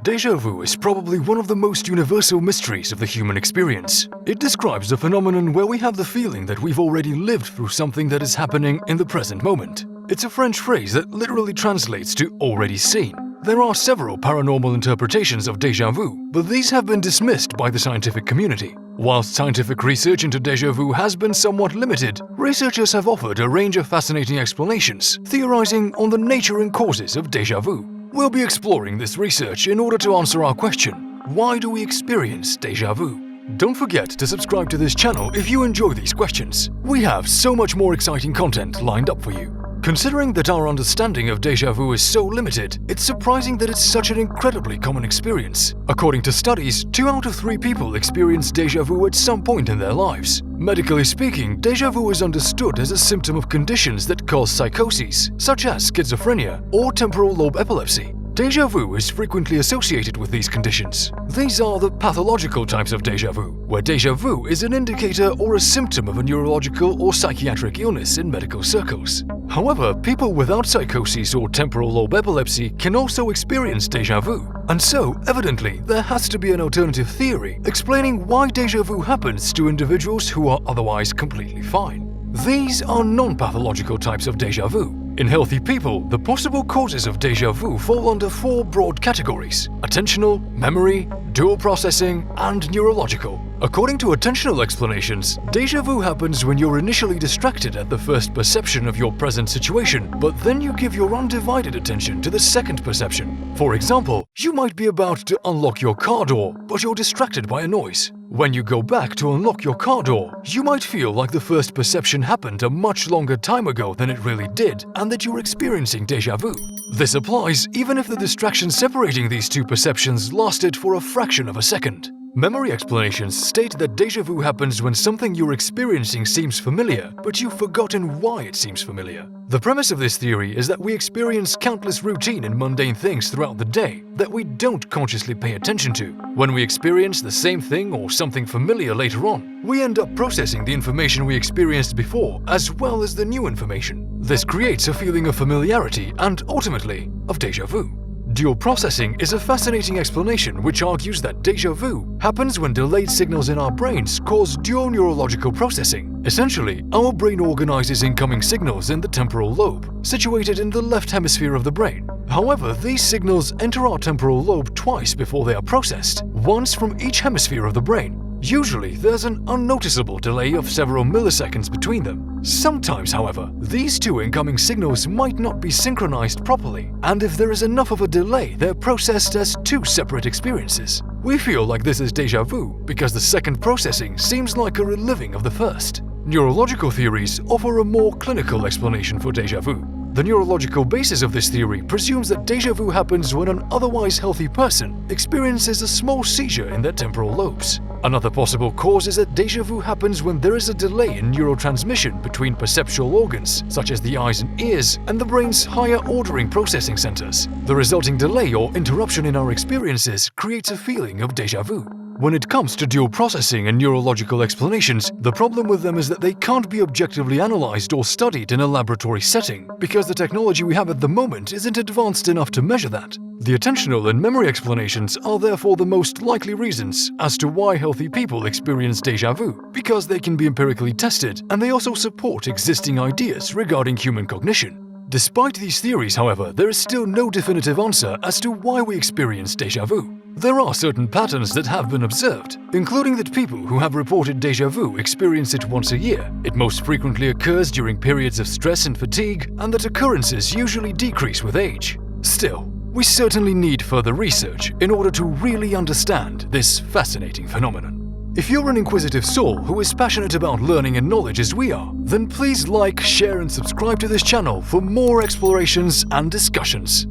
Deja vu is probably one of the most universal mysteries of the human experience. It describes a phenomenon where we have the feeling that we've already lived through something that is happening in the present moment. It's a French phrase that literally translates to already seen. There are several paranormal interpretations of deja vu, but these have been dismissed by the scientific community. Whilst scientific research into deja vu has been somewhat limited, researchers have offered a range of fascinating explanations, theorizing on the nature and causes of deja vu. We'll be exploring this research in order to answer our question: why do we experience deja vu? Don't forget to subscribe to this channel if you enjoy these questions. We have so much more exciting content lined up for you. Considering that our understanding of deja vu is so limited, it's surprising that it's such an incredibly common experience. According to studies, 2 out of 3 people experience deja vu at some point in their lives. Medically speaking, deja vu is understood as a symptom of conditions that cause psychoses, such as schizophrenia or temporal lobe epilepsy. Deja vu is frequently associated with these conditions. These are the pathological types of deja vu, where deja vu is an indicator or a symptom of a neurological or psychiatric illness in medical circles. However, people without psychosis or temporal lobe epilepsy can also experience deja vu. And so, evidently, there has to be an alternative theory explaining why deja vu happens to individuals who are otherwise completely fine. These are non-pathological types of deja vu. In healthy people, the possible causes of deja vu fall under 4 broad categories: attentional, memory, dual processing, and neurological. According to attentional explanations, deja vu happens when you're initially distracted at the first perception of your present situation, but then you give your undivided attention to the second perception. For example, you might be about to unlock your car door, but you're distracted by a noise. When you go back to unlock your car door, you might feel like the first perception happened a much longer time ago than it really did, and that you're experiencing deja vu. This applies even if the distraction separating these 2 perceptions lasted for a fraction of a second. Memory explanations state that deja vu happens when something you're experiencing seems familiar, but you've forgotten why it seems familiar. The premise of this theory is that we experience countless routine and mundane things throughout the day that we don't consciously pay attention to. When we experience the same thing or something familiar later on, we end up processing the information we experienced before as well as the new information. This creates a feeling of familiarity and, ultimately, of deja vu. Dual processing is a fascinating explanation which argues that deja vu happens when delayed signals in our brains cause dual neurological processing. Essentially, our brain organizes incoming signals in the temporal lobe, situated in the left hemisphere of the brain. However, these signals enter our temporal lobe twice before they are processed, once from each hemisphere of the brain. Usually, there's an unnoticeable delay of several milliseconds between them. Sometimes, however, these 2 incoming signals might not be synchronized properly, and if there is enough of a delay, they're processed as 2 separate experiences. We feel like this is deja vu because the second processing seems like a reliving of the first. Neurological theories offer a more clinical explanation for deja vu. The neurological basis of this theory presumes that deja vu happens when an otherwise healthy person experiences a small seizure in their temporal lobes. Another possible cause is that deja vu happens when there is a delay in neurotransmission between perceptual organs, such as the eyes and ears, and the brain's higher ordering processing centers. The resulting delay or interruption in our experiences creates a feeling of deja vu. When it comes to dual processing and neurological explanations, the problem with them is that they can't be objectively analyzed or studied in a laboratory setting, because the technology we have at the moment isn't advanced enough to measure that. The attentional and memory explanations are therefore the most likely reasons as to why healthy people experience deja vu, because they can be empirically tested and they also support existing ideas regarding human cognition. Despite these theories, however, there is still no definitive answer as to why we experience deja vu. There are certain patterns that have been observed, including that people who have reported deja vu experience it once a year. It most frequently occurs during periods of stress and fatigue, and that occurrences usually decrease with age. Still, we certainly need further research in order to really understand this fascinating phenomenon. If you're an inquisitive soul who is passionate about learning and knowledge as we are, then please like, share and subscribe to this channel for more explorations and discussions.